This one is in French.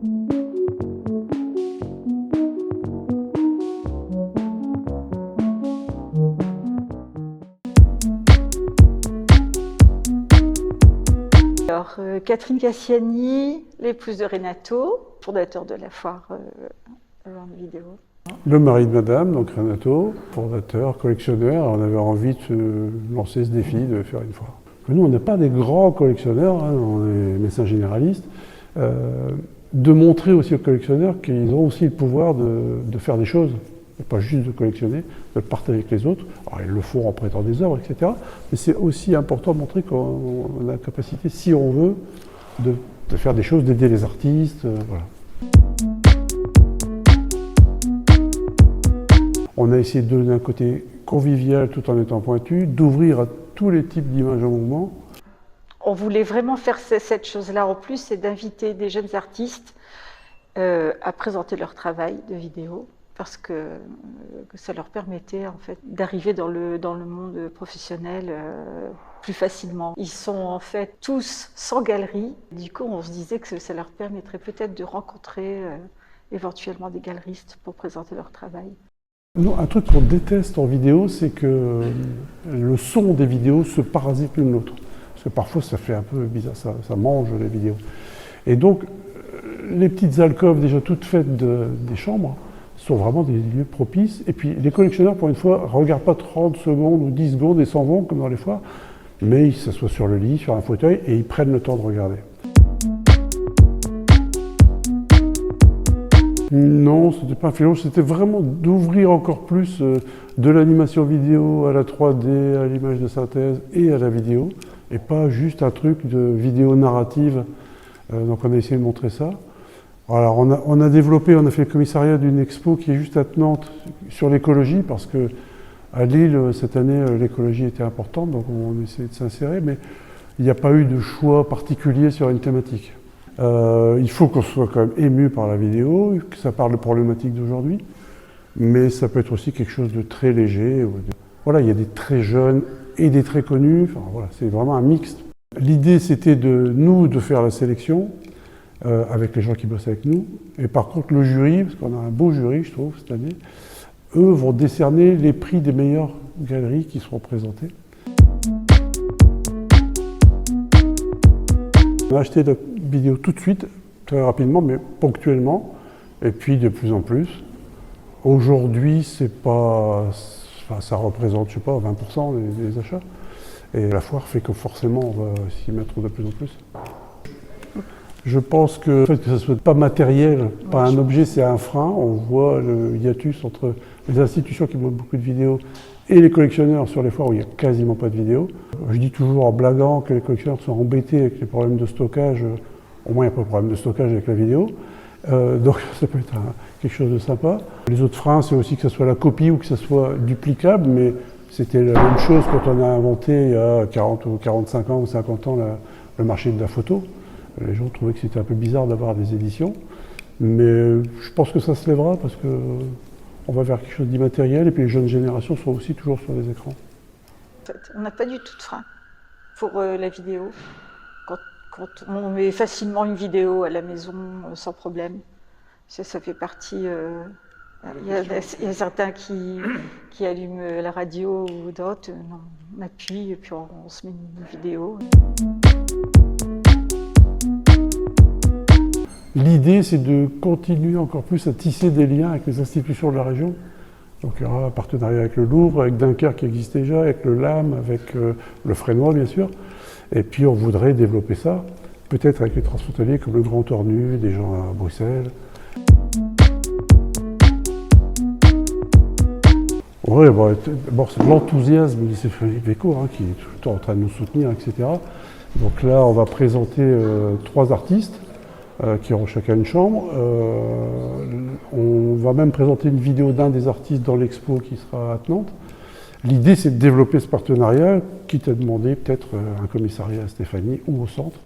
Alors, Catherine Cassiani, l'épouse de Renato, fondateur de la foire en vidéo. Le mari de madame, donc Renato, fondateur, collectionneur. On avait envie de se lancer ce défi de faire une foire. Nous, on n'est pas des grands collectionneurs, hein, on est médecins généralistes. De montrer aussi aux collectionneurs qu'ils ont aussi le pouvoir de faire des choses, et pas juste de collectionner, de le partager avec les autres. Alors ils le font en prêtant des œuvres, etc. Mais c'est aussi important de montrer qu'on a la capacité, si on veut, de faire des choses, d'aider les artistes. Voilà. On a essayé de donner un côté convivial tout en étant pointu, d'ouvrir à tous les types d'images en mouvement. On voulait vraiment faire cette chose-là en plus, c'est d'inviter des jeunes artistes à présenter leur travail de vidéo, parce que ça leur permettait en fait d'arriver dans le monde professionnel plus facilement. Ils sont en fait tous sans galerie, du coup on se disait que ça leur permettrait peut-être de rencontrer éventuellement des galeristes pour présenter leur travail. Non, un truc qu'on déteste en vidéo, c'est que le son des vidéos se parasite l'une l'autre. Parce que parfois ça fait un peu bizarre, ça mange les vidéos. Et donc les petites alcôves déjà toutes faites des chambres sont vraiment des lieux propices. Et puis les collectionneurs, pour une fois, ne regardent pas 30 secondes ou 10 secondes et s'en vont comme dans les foires, mais ils s'assoient sur le lit, sur un fauteuil et ils prennent le temps de regarder. Non, ce n'était pas un fil rouge, c'était vraiment d'ouvrir encore plus de l'animation vidéo à la 3D, à l'image de synthèse et à la vidéo, et pas juste un truc de vidéo narrative. Donc on a essayé de montrer ça. Alors on a développé, on a fait le commissariat d'une expo qui est juste à Nantes sur l'écologie, parce que à Lille, cette année, l'écologie était importante, donc on a essayé de s'insérer, mais il n'y a pas eu de choix particulier sur une thématique. Il faut qu'on soit quand même ému par la vidéo, que ça parle de problématiques d'aujourd'hui, mais ça peut être aussi quelque chose de très léger. Voilà, il y a des très jeunes et des très connus, enfin, voilà, c'est vraiment un mixte. L'idée c'était de faire la sélection avec les gens qui bossent avec nous, et par contre le jury, parce qu'on a un beau jury je trouve cette année, eux vont décerner les prix des meilleures galeries qui seront présentées. On a acheté la vidéo tout de suite, très rapidement, mais ponctuellement, et puis de plus en plus. Aujourd'hui, c'est pas, enfin, ça représente, je sais pas, 20% des achats. Et la foire fait que forcément, on va s'y mettre de plus en plus. Je pense que le fait que ça ne soit pas matériel, pas un objet, c'est un frein. On voit le hiatus entre les institutions qui montrent beaucoup de vidéos et les collectionneurs sur les foires où il n'y a quasiment pas de vidéos. Je dis toujours en blaguant que les collectionneurs sont embêtés avec les problèmes de stockage. Au moins, il n'y a pas de problème de stockage avec la vidéo. Donc ça peut être quelque chose de sympa. Les autres freins, c'est aussi que ce soit la copie ou que ce soit duplicable, mais c'était la même chose quand on a inventé il y a 40 ou 45 ans ou 50 ans le marché de la photo. Les gens trouvaient que c'était un peu bizarre d'avoir des éditions, mais je pense que ça se lèvera parce que on va vers quelque chose d'immatériel et puis les jeunes générations sont aussi toujours sur les écrans. En fait, on n'a pas du tout de frein pour la vidéo. Quand on met facilement une vidéo à la maison sans problème, ça fait partie. Il y a certains qui allument la radio ou d'autres. On appuie et puis on se met une vidéo. L'idée, c'est de continuer encore plus à tisser des liens avec les institutions de la région. Donc il y aura un partenariat avec le Louvre, avec Dunkerque qui existe déjà, avec le LAM, avec le Fresnoy bien sûr. Et puis on voudrait développer ça, peut-être avec les transfrontaliers comme le Grand Ornu, des gens à Bruxelles. Oui, bon, c'est l'enthousiasme du lycée Véco qui est tout le temps en train de nous soutenir, etc. Donc là, on va présenter 3 artistes qui auront chacun une chambre. On va même présenter une vidéo d'un des artistes dans l'expo qui sera à Nantes. L'idée, c'est de développer ce partenariat, quitte à demander peut-être un commissariat à Stéphanie ou au centre.